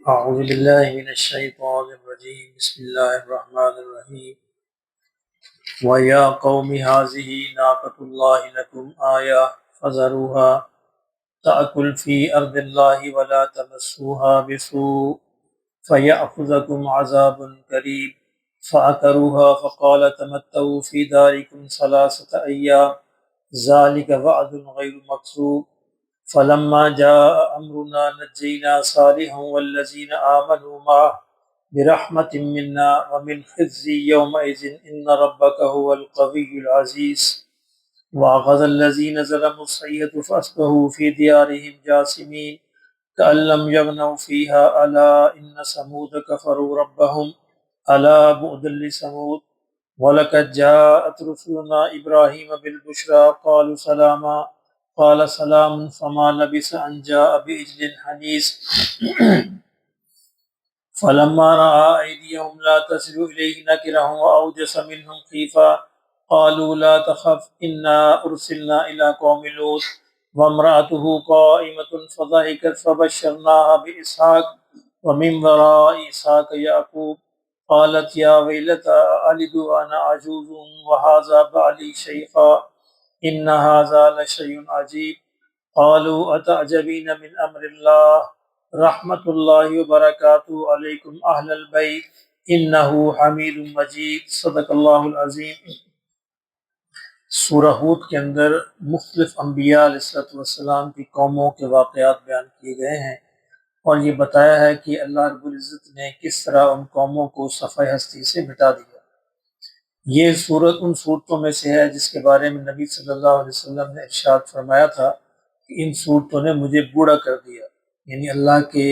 أعوذ بالله من الشيطان الرجيم بسم الله الرحمن الرحيم ويا قوم هذه ناقة الله لكم آية فذروها تأكل في أرض الله ولا تمسوها بسوء فيأخذكم عذاب قريب فعقروها فقال تمتعوا في داركم 3 أيام ذلك وعد غير مكذوب فلما جاء أمرنا نجينا صالحا والذين آمنوا معه برحمة منا ومن خزي يومئذ إن ربك هو القوي العزيز وأخذ الذين ظلموا الصيحة فأصبحوا في ديارهم جاثمين كأن لم يغنوا فيها ألا إن ثمود كفروا ربهم ألا بعدا لثمود وَلَقَدْ جَاءَتْ رُسُلُنَا إِبْرَاهِيمَ بِالْبُشْرَى قَالُوا سَلَامًا قَالَ سَلَامٌ فَمَا لَبِثَ أَنْ جَاءَ بِعِجْلٍ حَنِيذٍ فَلَمَّا رَأَىٰ أَيْدِيَهُمْ لَا تَصِلُ إِلَيْهِ نَكِرَهُمْ وَأَوْجَسَ مِنْهُمْ خِيفَةً قَالُوا لَا تَخَفْ إِنَّا أُرْسِلْنَا إِلَىٰ قَوْمِ لُوطٍ وَامْرَأَتُهُ قَائِمَةٌ فَضَحِكَتْ فَبَشَّرْنَاهَا بِإِسْحَاقَ وَمِنْ وَرَاءِ إِسْحَاقَ يَعْقُوبَ قالت يا ويلتى ألد وأنا عجوز وهذا بعلي شيخا إن هذا لشيء عجيب قالوا أتعجبين من أمر الله رحمة الله وبركاته عليكم أهل البيت إنه حميد مجيد صدق اللہ العظیم۔ سورہ ہود کے اندر مختلف انبیاء علیہ السلام کی قوموں کے واقعات بیان کیے گئے ہیں، اور یہ بتایا ہے کہ اللہ رب العزت نے کس طرح ان قوموں کو صفحہ ہستی سے مٹا دیا۔ یہ صورت ان صورتوں میں سے ہے جس کے بارے میں نبی صلی اللہ علیہ وسلم نے ارشاد فرمایا تھا کہ ان صورتوں نے مجھے بوڑھا کر دیا، یعنی اللہ کے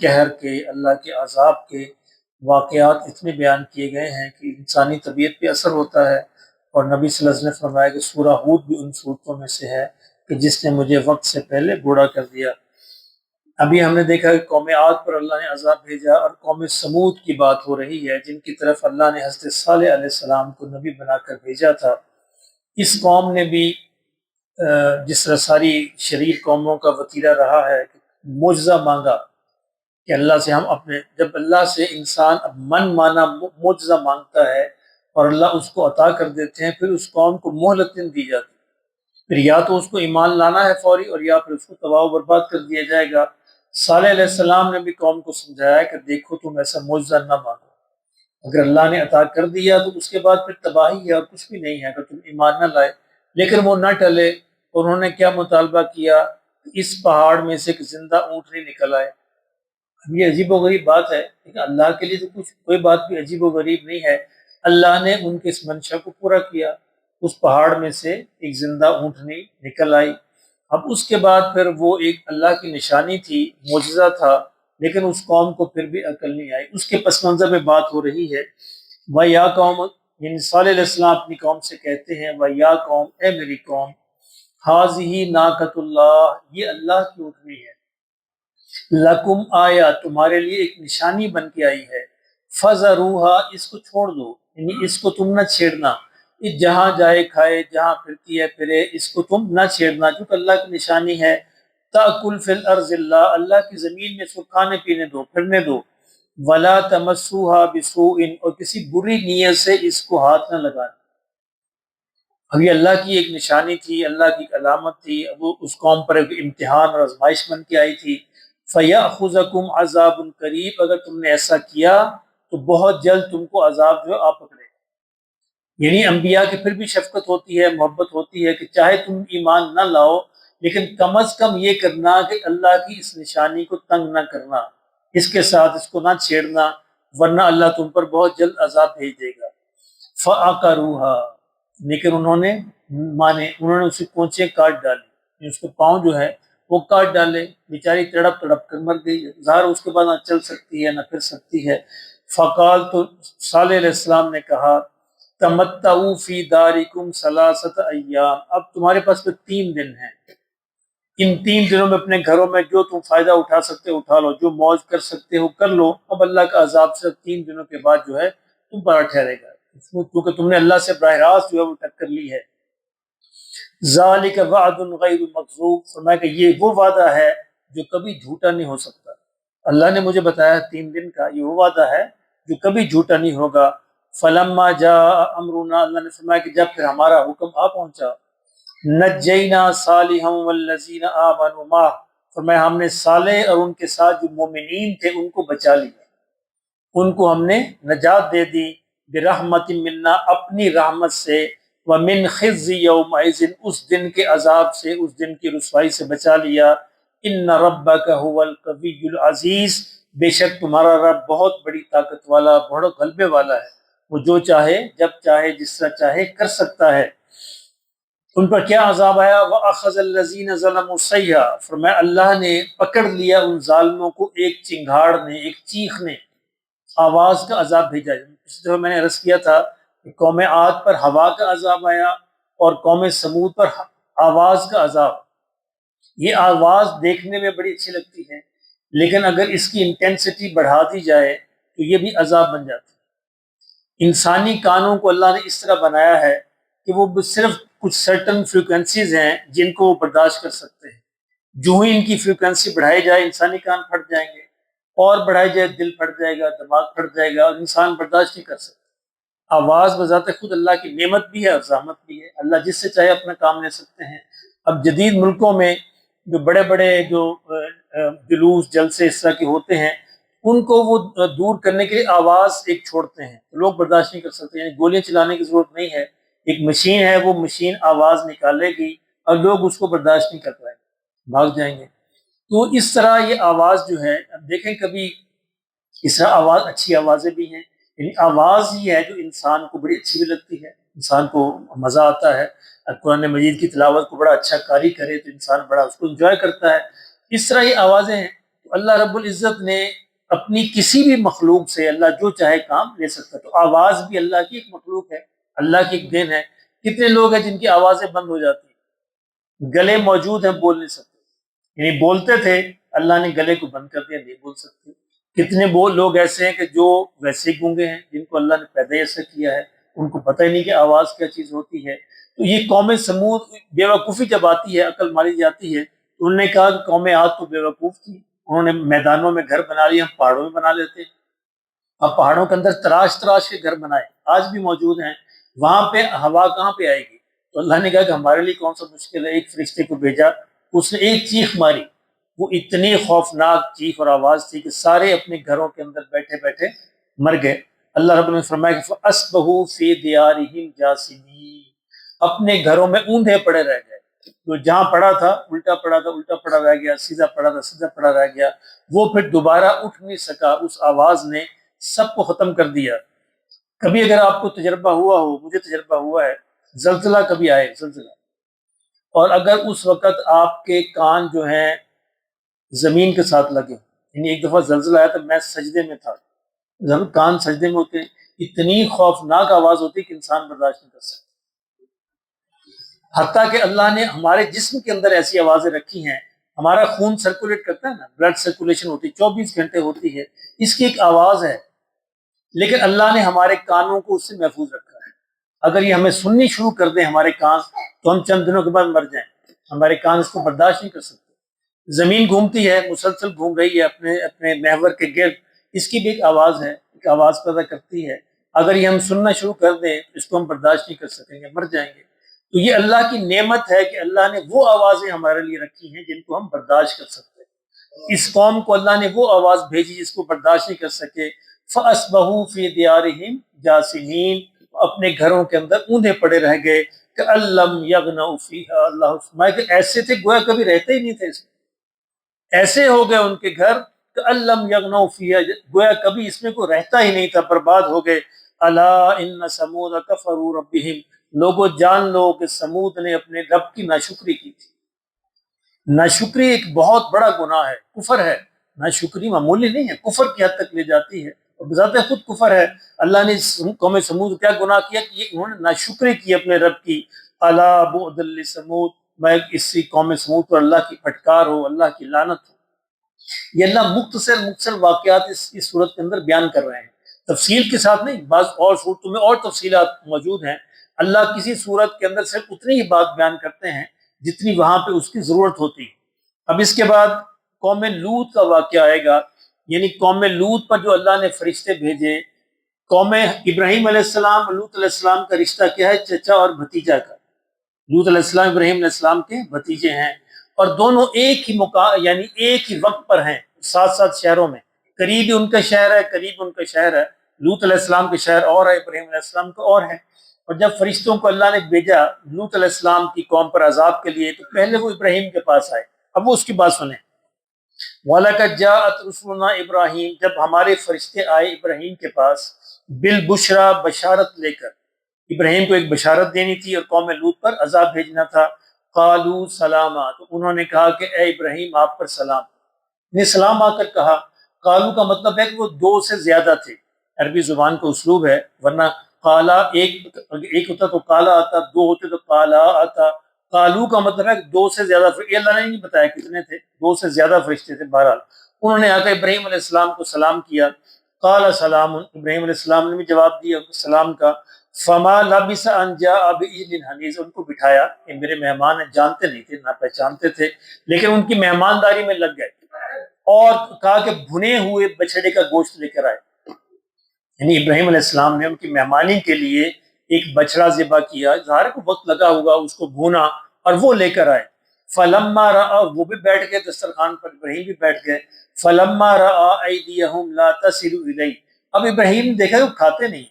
قہر کے، اللہ کے عذاب کے واقعات اتنے بیان کیے گئے ہیں کہ انسانی طبیعت پہ اثر ہوتا ہے، اور نبی صلی اللہ علیہ وسلم نے فرمایا کہ سورہ ہود بھی ان صورتوں میں سے ہے کہ جس نے مجھے وقت سے پہلے بوڑھا کر دیا۔ ابھی ہم نے دیکھا کہ قوم عاد پر اللہ نے عذاب بھیجا، اور قوم سمود کی بات ہو رہی ہے جن کی طرف اللہ نے حضرت صالح علیہ السلام کو نبی بنا کر بھیجا تھا۔ اس قوم نے بھی جس طرح ساری شریر قوموں کا وتیرہ رہا ہے کہ معجزہ مانگا کہ اللہ سے ہم اپنے، جب اللہ سے انسان اب من مانا معجزہ مانگتا ہے اور اللہ اس کو عطا کر دیتے ہیں، پھر اس قوم کو مہلت نہیں دی جاتی، پھر یا تو اس کو ایمان لانا ہے فوری، اور یا پھر اس کو تباہ و برباد کر دیا جائے گا۔ صالح علیہ السلام نے بھی قوم کو سمجھایا کہ دیکھو تم ایسا معجزہ نہ مانگو، اگر اللہ نے عطا کر دیا تو اس کے بعد پھر تباہی ہے اور کچھ بھی نہیں ہے اگر تم ایمان نہ لائے۔ لیکن وہ نہ ٹلے، انہوں نے کیا مطالبہ کیا کہ اس پہاڑ میں سے ایک زندہ اونٹنی نکل آئے۔ اب یہ عجیب و غریب بات ہے، لیکن اللہ کے لیے تو کوئی بات بھی عجیب و غریب نہیں ہے۔ اللہ نے ان کے اس منشا کو پورا کیا، اس پہاڑ میں سے ایک زندہ اونٹنی نکل آئی۔ اب اس کے بعد پھر وہ ایک اللہ کی نشانی تھی، معجزہ تھا، لیکن اس قوم کو پھر بھی عقل نہیں آئی۔ اس کے پس منظر میں بات ہو رہی ہے، وَيَا قَوْمَ، یعنی صالح علیہ السلام اپنی قوم سے کہتے ہیں وَيَا قَوْم، اے میری قوم، هَذِهِ نَاقَةُ اللَّهِ، یہ اللہ کی اونٹنی ہے، لَكُمْ آیا، تمہارے لیے ایک نشانی بن کے آئی ہے، فَذَرُوهَا، اس کو چھوڑ دو، یعنی اس کو تم نہ چھیڑنا، یہ جہاں جائے کھائے، جہاں پھرتی ہے پھرے، اس کو تم نہ چھیڑنا، کیونکہ اللہ کی نشانی ہے۔ تأکل فی الارض اللہ، اللہ کی زمین میں اس کو کھانے پینے دو، پھرنے دو، ولا تمسوها بسوء، اور کسی بری نیت سے اس کو ہاتھ نہ لگانا۔ اب یہ اللہ کی ایک نشانی تھی، اللہ کی ایک علامت تھی، اب وہ اس قوم پر ایک امتحان اور آزمائش بن کے آئی تھی۔ فَيَأْخُذَكُمْ عَذَابٌ قَرِيبٌ، اگر تم نے ایسا کیا تو بہت جلد تم کو عذاب جو آ پکڑے۔ یعنی انبیاء کی پھر بھی شفقت ہوتی ہے، محبت ہوتی ہے کہ چاہے تم ایمان نہ لاؤ، لیکن کم از کم یہ کرنا کہ اللہ کی اس نشانی کو تنگ نہ کرنا، اس کے ساتھ اس کو نہ چھیڑنا، ورنہ اللہ تم پر بہت جلد عذاب بھیج دے گا۔ فَعَقَرُوهَا، لیکن انہوں نے اسے کونچے کاٹ ڈالی، یعنی اس کے پاؤں جو ہے وہ کاٹ ڈالے، بیچاری تڑپ تڑپ کر مر گئی، ظاہر اس کے بعد نہ چل سکتی ہے نہ پھر سکتی ہے۔ فقال، تو صالح علیہ السلام نے کہا تمتعوا فی دارکم 3 ایام، اب تمہارے پاس تو 3 دن ہیں، ان 3 دنوں میں اپنے گھروں میں جو تم فائدہ اٹھا سکتے ہو اٹھا لو، جو موج کر سکتے ہو کر لو، اب اللہ کا عذاب سے 3 دنوں کے بعد جو ہے تم پر ٹھہرے گا، کیونکہ تم نے اللہ سے براہ راست جو ہے وہ ٹکر لی ہے۔ ذالک وعد غیر مکذوب، فرمایا کہ یہ وہ وعدہ ہے جو کبھی جھوٹا نہیں ہو سکتا۔ اللہ نے مجھے بتایا 3 دن کا، یہ وہ وعدہ ہے جو کبھی جھوٹا نہیں ہوگا۔ فلما جاء امرنا، اللہ نے فرمایا کہ جب پھر ہمارا حکم آ پہنچا، نجینا صالحا والذین آمنوا معه، فرمایا ہم نے صالح اور ان کے ساتھ جو مومنین تھے ان کو بچا لیا، ان کو ہم نے نجات دے دی، برحمت منا، اپنی رحمت سے، ومن خزي یومئذ، اس دن کے عذاب سے، اس دن کی رسوائی سے بچا لیا۔ ان ربک هو القوی العزیز، بے شک تمہارا رب بہت بڑی طاقت والا، بہت غلبے والا ہے، وہ جو چاہے جب چاہے جس طرح چاہے کر سکتا ہے۔ ان پر کیا عذاب آیا؟ وَأَخَذَ الَّذِينَ ظَلَمُوا الصَّيْحَةُ، فرمایا اللہ نے پکڑ لیا ان ظالموں کو ایک چنگھاڑ نے، ایک چیخ نے، آواز کا عذاب بھیجا۔ اس طرح میں نے عرض کیا تھا کہ قوم عاد پر ہوا کا عذاب آیا اور قوم سمود پر آواز کا عذاب۔ یہ آواز دیکھنے میں بڑی اچھی لگتی ہے، لیکن اگر اس کی انٹینسٹی بڑھا دی جائے تو یہ بھی عذاب بن جاتی ہے۔ انسانی کانوں کو اللہ نے اس طرح بنایا ہے کہ وہ صرف کچھ سرٹن فریکوینسیز ہیں جن کو وہ برداشت کر سکتے ہیں۔ جو ہی ان کی فریکوینسی بڑھائی جائے انسانی کان پھٹ جائیں گے، اور بڑھائی جائے دل پھٹ جائے گا، دماغ پھٹ جائے گا، اور انسان برداشت نہیں کر سکتا۔ آواز بذات خود اللہ کی نعمت بھی ہے اور زحمت بھی ہے، اللہ جس سے چاہے اپنا کام لے سکتے ہیں۔ اب جدید ملکوں میں جو بڑے بڑے جو جلوس جلسے اس طرح کے ہوتے ہیں، ان کو وہ دور کرنے کے لیے آواز ایک چھوڑتے ہیں، لوگ برداشت نہیں کر سکتے، یعنی گولیاں چلانے کی ضرورت نہیں ہے، ایک مشین ہے، وہ مشین آواز نکالے گی اور لوگ اس کو برداشت نہیں کر پائیں گے، بھاگ جائیں گے۔ تو اس طرح یہ آواز جو ہے، اب دیکھیں کبھی اس طرح آواز اچھی آوازیں بھی ہیں، یعنی آواز ہی ہے جو انسان کو بڑی اچھی بھی لگتی ہے، انسان کو مزہ آتا ہے۔ قرآن مجید کی تلاوت کو بڑا اچھا قاری کرے تو انسان بڑا اس کو انجوائے کرتا ہے۔ اس طرح یہ آوازیں ہیں۔ تو اللہ رب العزت نے اپنی کسی بھی مخلوق سے اللہ جو چاہے کام لے سکتا ہے، تو آواز بھی اللہ کی ایک مخلوق ہے، اللہ کی ایک دین ہے۔ کتنے لوگ ہیں جن کی آوازیں بند ہو جاتی ہیں، گلے موجود ہیں بول نہیں سکتے، یعنی بولتے تھے اللہ نے گلے کو بند کر دیا، نہیں بول سکتے۔ کتنے لوگ ایسے ہیں کہ جو ویسے گونگے ہیں، جن کو اللہ نے پیدا ہی ایسا کیا ہے، ان کو پتہ ہی نہیں کہ آواز کیا چیز ہوتی ہے۔ تو یہ قوم سمود بیوقوفی جب آتی ہے، عقل ماری جاتی ہے، تو انہوں نے کہا کہ قوم عاد تو بیوقوف تھی، انہوں نے میدانوں میں گھر بنا لیے، ہم پہاڑوں میں بنا لیتے ہیں۔ اب پہاڑوں کے اندر تراش تراش کے گھر بنائے، آج بھی موجود ہیں، وہاں پہ ہوا کہاں پہ آئے گی؟ تو اللہ نے کہا کہ ہمارے لیے کون سا مشکل ہے، ایک فرشتے کو بھیجا، اس نے ایک چیخ ماری، وہ اتنی خوفناک چیخ اور آواز تھی کہ سارے اپنے گھروں کے اندر بیٹھے بیٹھے مر گئے۔ اللہ رب نے فرمایا کہ فَأَصْبَحُوا فِي دِيَارِهِمْ جَاثِمِينَ، اپنے گھروں میں اوندھے پڑے رہ گئے۔ تو جہاں پڑا تھا الٹا پڑا تھا، الٹا پڑا رہ گیا، سیدھا پڑا تھا، سیدھا پڑا رہ گیا، وہ پھر دوبارہ اٹھ نہیں سکا، اس آواز نے سب کو ختم کر دیا۔ کبھی اگر آپ کو تجربہ ہوا ہو، مجھے تجربہ ہوا ہے، زلزلہ کبھی آئے، زلزلہ، اور اگر اس وقت آپ کے کان جو ہیں زمین کے ساتھ لگے، یعنی ایک دفعہ زلزلہ آیا تو میں سجدے میں تھا، جب کان سجدے میں ہوتے ہیں، اتنی خوفناک آواز ہوتی ہے کہ انسان برداشت نہیں کر سکتا۔ حتیٰ کہ اللہ نے ہمارے جسم کے اندر ایسی آوازیں رکھی ہیں، ہمارا خون سرکولیٹ کرتا ہے نا، بلڈ سرکولیشن ہوتی ہے، 24 گھنٹے ہوتی ہے، اس کی ایک آواز ہے، لیکن اللہ نے ہمارے کانوں کو اس سے محفوظ رکھا ہے۔ اگر یہ ہمیں سننی شروع کر دیں ہمارے کان، تو ہم چند دنوں کے بعد مر جائیں، ہمارے کان اس کو برداشت نہیں کر سکتے۔ زمین گھومتی ہے، مسلسل گھوم رہی ہے اپنے اپنے محور کے گرد، اس کی بھی ایک آواز ہے، ایک آواز پیدا کرتی ہے۔ اگر یہ ہم سننا شروع کر دیں اس کو ہم برداشت نہیں کر سکیں گے، مر جائیں گے۔ تو یہ اللہ کی نعمت ہے کہ اللہ نے وہ آوازیں ہمارے لیے رکھی ہیں جن کو ہم برداشت کر سکتے ہیں۔ اس قوم کو اللہ نے وہ آواز بھیجی جس کو برداشت نہیں کر سکے، فَأَصْبَحُوا فِي دِيَارِهِمْ جَاثِمِينَ، اپنے گھروں کے اندر اوندھے پڑے رہ گئے، كَأَن لَّمْ يَغْنَوْا فِيهَا، اللہ فرمائے کہ ایسے تھے گویا کبھی رہتے ہی نہیں تھے اس میں، ایسے ہو گئے ان کے گھر کہ الم یغنوا فیہا، گویا کبھی اس میں کوئی رہتا ہی نہیں تھا، برباد ہو گئے۔ الا ان ثمود کفروا ربہم، لوگوں جان لو کہ سمود نے اپنے رب کی ناشکری کی تھی۔ ناشکری ایک بہت بڑا گناہ ہے، کفر ہے، ناشکری معمولی نہیں ہے، کفر کی حد تک لے جاتی ہے، اور بذات خود کفر ہے۔ اللہ نے قوم سمود کیا گناہ کیا کہ انہوں نے ناشکری کی اپنے رب کی۔ الا بعدا لثمود، میں اسی قوم سمود پر اللہ کی پھٹکار ہو، اللہ کی لعنت ہو۔ یہ اللہ مختصر واقعات اس صورت کے اندر بیان کر رہے ہیں، تفصیل کے ساتھ نہیں، بعض اور صورتوں میں اور تفصیلات موجود ہیں۔ اللہ کسی صورت کے اندر صرف اتنی ہی بات بیان کرتے ہیں جتنی وہاں پہ اس کی ضرورت ہوتی ہے۔ اب اس کے بعد قوم لوط کا واقعہ آئے گا، یعنی قوم لوط پر جو اللہ نے فرشتے بھیجے، قوم ابراہیم علیہ السلام لوط علیہ السلام کا رشتہ کیا ہے؟ چچا اور بھتیجا کا۔ لوط علیہ السلام ابراہیم علیہ السلام کے بھتیجے ہیں، اور دونوں ایک ہی یعنی ایک ہی وقت پر ہیں، ساتھ ساتھ شہروں میں، قریب ان کا شہر ہے، قریب ان کا شہر ہے۔ لوط علیہ السلام کے شہر اور ہے، ابراہیم علیہ السلام کا اور ہے۔ اور جب فرشتوں کو اللہ نے بھیجا لوط علیہ السلام کی قوم پر عذاب کے لیے، تو پہلے وہ ابراہیم کے پاس آئے۔ اب وہ اس کی بات سنیں، وَلَقَدْ جَاءَتْ رُسُلُنَا ابراہیم، جب ہمارے فرشتے آئے ابراہیم کے پاس، بالبشرا، بشارت لے کر۔ ابراہیم کو ایک بشارت دینی تھی اور قوم لوط پر عذاب بھیجنا تھا۔ قالوا سلاما، تو انہوں نے کہا کہ اے ابراہیم آپ پر سلام، نے سلام آ کر کہا۔ قالو کا مطلب ہے کہ وہ دو سے زیادہ تھے، عربی زبان کا اسلوب ہے، ورنہ قالا ایک ہوتا تو قالا آتا، دو ہوتے تو قالا آتا۔ قالو کا مطلب ہے کہ دو سے زیادہ، یہ اللہ نے نہیں بتایا کتنے تھے، دو سے زیادہ فرشتے تھے۔ بہرحال انہوں نے آ کر ابراہیم علیہ السلام کو سلام کیا۔ قال سلام، ابراہیم علیہ السلام نے بھی جواب دیا سلام کا۔ فما لبث ان جاء بعجل حنیذ، ان کو بٹھایا کہ میرے مہمان ہیں، جانتے نہیں تھے، نہ پہچانتے تھے، لیکن ان کی مہمانداری میں لگ گئے، اور کہا کہ بھنے ہوئے بچڑے کا گوشت لے کر آئے۔ یعنی ابراہیم علیہ السلام نے ان کی مہمانی کے لیے ایک بچڑا ذبح کیا، ظاہر کو وقت لگا ہوگا، اس کو بھونا اور وہ لے کر آئے۔ فلما رأى، وہ بھی بیٹھ گئے دسترخوان پر، ابراہیم بھی بیٹھ گئے۔ فلما رأى أيديهم لا تصل إليه، اب ابراہیم نے دیکھا کہ وہ کھاتے نہیں،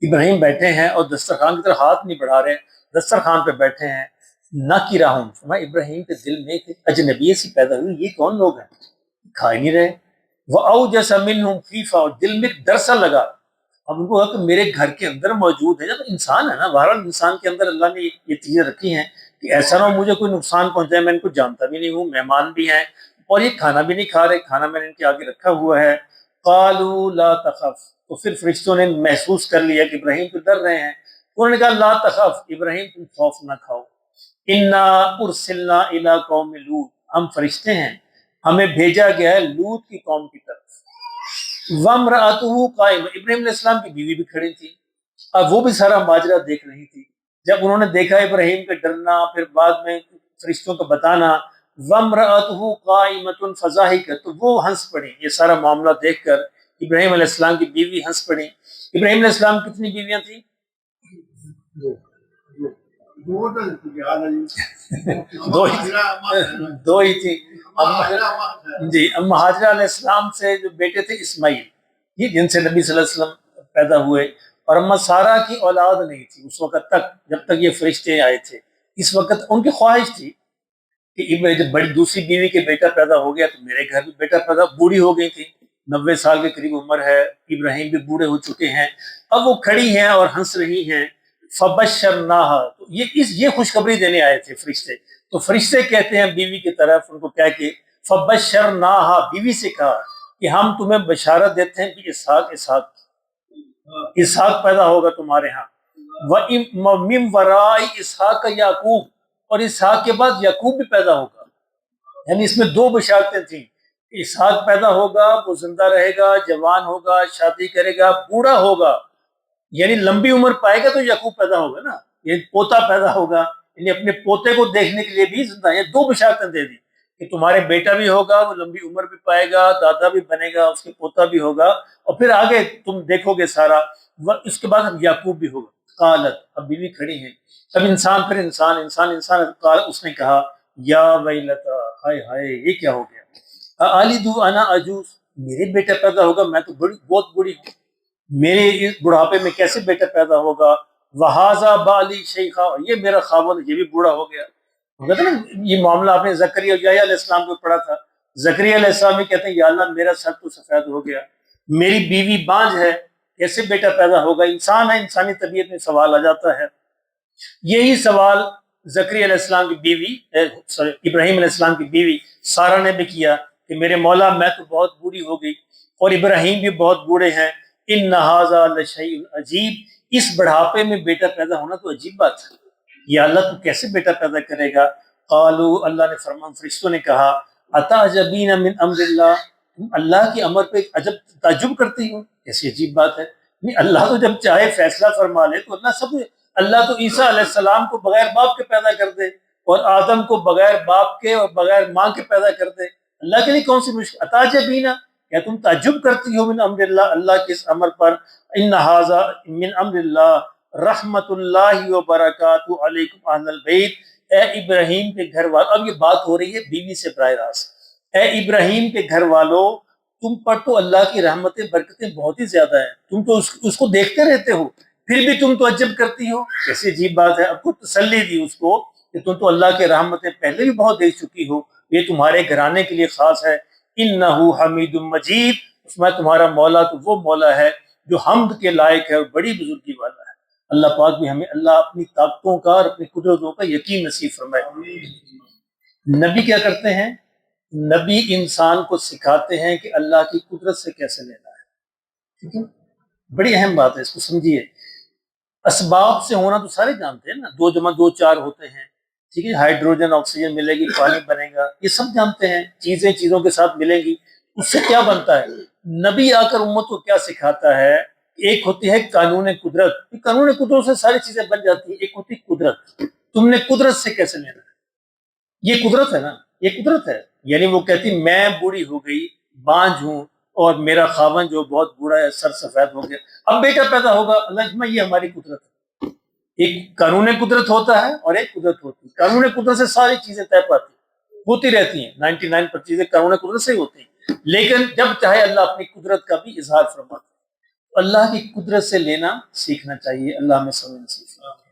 ابراہیم بیٹھے ہیں اور دسترخوان کی طرف ہاتھ نہیں بڑھا رہے، دسترخوان پہ بیٹھے ہیں۔ نَكِرَهُمْ، فرمایا ابراہیم کے دل میں ایک اجنبی سی پیدا ہوئی، یہ کون لوگ ہیں، کھا ہی نہیں رہے۔ وَأَوْجَسَ مِنْهُمْ خِيفَةً، اور دل میں ڈر سا لگا، اب ان کو کہ میرے گھر کے اندر موجود ہے، جب انسان ہے نا، بہرحال انسان کے اندر اللہ نے یہ چیزیں رکھی ہیں کہ ایسا نہ ہو مجھے کوئی نقصان پہنچائے، میں ان کو جانتا بھی نہیں ہوں، مہمان بھی ہیں، اور یہ کھانا بھی نہیں کھا رہے، کھانا میں نے ان کے آگے رکھا ہوا ہے۔ قالوا لا تخف، تو پھر فرشتوں نے محسوس کر لیا کہ ابراہیم تو ڈر رہے ہیں، انہوں نے کہا لا تخف، ابراہیم تم خوف نہ کھاؤ، انا ارسلنا الی قوم لوط، ہم فرشتے ہیں، ہمیں بھیجا گیا ہے لوط کی قوم کی طرف۔ وامرأتہ قائمہ، ابراہیم علیہ السلام کی بیوی بھی کھڑی تھی، اب وہ بھی سارا ماجرا دیکھ رہی تھی۔ جب انہوں نے دیکھا ابراہیم کا ڈرنا، پھر بعد میں فرشتوں کا بتانا، وامرأتہ قائمۃ فضاحکت، تو وہ ہنس پڑی، یہ سارا معاملہ دیکھ کر ابراہیم علیہ السلام کی بیوی ہنس پڑی۔ ابراہیم علیہ السلام کتنی بیویاں تھیں؟ دو ہی تھی جی۔ ام ہاجرہ علیہ السلام سے جو بیٹے تھے اسماعیل، یہ جن سے نبی صلی اللہ علیہ وسلم پیدا ہوئے، اور اما سارہ کی اولاد نہیں تھی اس وقت تک، جب تک یہ فرشتے آئے تھے۔ اس وقت ان کی خواہش تھی کہ جب بڑی دوسری بیوی کے بیٹا پیدا ہو گیا تو میرے گھر بھی بیٹا پیدا، بوڑھی ہو گئی تھی، 90 سال کے قریب عمر ہے، ابراہیم بھی بوڑھے ہو چکے ہیں، اب وہ کھڑی ہیں اور ہنس رہی ہیں۔ فبشرناہا، تو یہ خوشخبری دینے آئے تھے فرشتے، تو فرشتے کہتے ہیں بیوی کی طرف، ان کو کہہ کے فبشرناہا، بیوی سے کہا کہ ہم تمہیں بشارت دیتے ہیں کہ اسحاق پیدا ہوگا تمہارے ہاں، وَمِن وَرَاءِ اسحاق یعقوب، اور اسحاق کے بعد یعقوب بھی پیدا ہوگا۔ یعنی اس میں دو بشارتیں تھیں، اسحاق پیدا ہوگا، وہ زندہ رہے گا، جوان ہوگا، شادی کرے گا، بوڑھا ہوگا، یعنی لمبی عمر پائے گا تو یعقوب پیدا ہوگا نا، یہ پوتا پیدا ہوگا، یعنی اپنے پوتے کو دیکھنے کے لیے بھی زندہ، یہ دو بشارتیں دے دی کہ تمہارے بیٹا بھی ہوگا، وہ لمبی عمر بھی پائے گا، دادا بھی بنے گا، اس کے پوتا بھی ہوگا، اور پھر آگے تم دیکھو گے سارا، اس کے بعد یعقوب بھی ہوگا۔ قالت، اب بیوی کھڑی ہیں، اب انسان پھر انسان، قال، اس نے کہا یا ویلتا، ہائے ہائے یہ کیا ہو گیا، اَأَلِدُ انا عجوز، میرے بیٹا پیدا ہوگا، میں تو بہت بوڑھی ہوں، میرے اس بڑھاپے میں کیسے بیٹا پیدا ہوگا، وہذا بالی شیخا، یہ میرا خاوند یہ بھی بوڑھا ہو گیا۔ کہتے ہیں نا یہ معاملہ آپ نے زکریا اور یحییٰ علیہ السلام کو پڑھا تھا، زکریا علیہ السلام بھی کہتے ہیں یا اللہ میرا سر تو سفید ہو گیا، میری بیوی بانجھ ہے، کیسے بیٹا پیدا ہوگا، انسان ہے، انسانی طبیعت میں سوال آ جاتا ہے۔ یہی سوال زکریا علیہ السلام کی بیوی ابراہیم علیہ السلام کی بیوی سارہ نے بھی کیا کہ میرے مولا میں تو بہت بوڑھی ہو گئی اور ابراہیم بھی بہت بوڑھے ہیں، ان ھذا لشیء عجیب، اس بڑھاپے میں بیٹا پیدا ہونا تو عجیب بات ہے، یا اللہ تو کیسے بیٹا پیدا کرے گا۔ قالوا، اللہ نے فرمان فرشتوں نے کہا اتعجبین من امر اللہ، تم اللہ کے امر پہ عجب تعجب کرتی ہو، کیسی عجیب بات ہے، نہیں اللہ تو جب چاہے فیصلہ فرما لے تو اللہ تو عیسیٰ علیہ السلام کو بغیر باپ کے پیدا کر دے، اور آدم کو بغیر باپ کے اور بغیر ماں کے پیدا کر دے، اللہ کے لیے کون سی مشکل؟ اتعجبین، کیا تم تعجب کرتی ہو من امر اللہ، اللہ کے اس امر پر، ان ھذا من امر اللہ رحمت اللہ وبرکاتہ علیکم اہل البیت، اے ابراہیم کے گھر والوں. اب یہ بات ہو رہی ہے بیوی سے براہ راست. اے ابراہیم کے گھر والوں، تم پر تو اللہ کی رحمتیں برکتیں بہت ہی زیادہ ہیں، تم تو اس کو دیکھتے رہتے ہو، پھر بھی تم تعجب کرتی ہو، کیسی عجیب بات ہے. اب کو تسلی دی اس کو کہ تم تو اللہ کے رحمتیں پہلے بھی بہت دیکھ چکی ہو، یہ تمہارے گھرانے کے لیے خاص ہے. انہ حمید مجید، اس میں تمہارا مولا تو وہ مولا ہے جو حمد کے لائق ہے اور بڑی بزرگی والا ہے. اللہ پاک بھی ہمیں اللہ اپنی طاقتوں کا اور اپنی قدرتوں کا یقین نصیب فرمائے. نبی کیا کرتے ہیں؟ نبی انسان کو سکھاتے ہیں کہ اللہ کی قدرت سے کیسے لینا ہے. ٹھیک ہے، بڑی اہم بات ہے، اس کو سمجھیے. اسباب سے ہونا تو سارے جانتے ہیں نا، 2 جمع 2 4 ہوتے ہیں. ٹھیک ہے، ہائیڈروجن آکسیجن ملے گی، پانی بنے گا، یہ سب جانتے ہیں. چیزیں چیزوں کے ساتھ ملیں گی، اس سے کیا بنتا ہے. نبی آ کر امت کو کیا سکھاتا ہے؟ ایک ہوتی ہے قانون قدرت، قانون قدرت سے ساری چیزیں بن جاتی ہیں. ایک ہوتی ہے قدرت، تم نے قدرت سے کیسے لینا ہے. یہ قدرت ہے نا، یہ قدرت ہے. یعنی وہ کہتی میں بوڑھی ہو گئی، بانجھ ہوں، اور میرا خاوند جو بہت بوڑھا ہے، سر سفید ہو گیا، اب بیٹا پیدا ہوگا. اللہ، یہ ہماری قدرت ہے. ایک قانون قدرت ہوتا ہے اور ایک قدرت ہوتی ہے. قانون قدرت سے ساری چیزیں طے پاتی ہوتی رہتی ہیں، 99% چیزیں قانون قدرت سے ہی ہوتی ہیں. لیکن جب چاہے اللہ اپنی قدرت کا بھی اظہار فرماتا ہے. اللہ کی قدرت سے لینا سیکھنا چاہیے. اللہ ہمیں سمجھ نصیب فرمائے.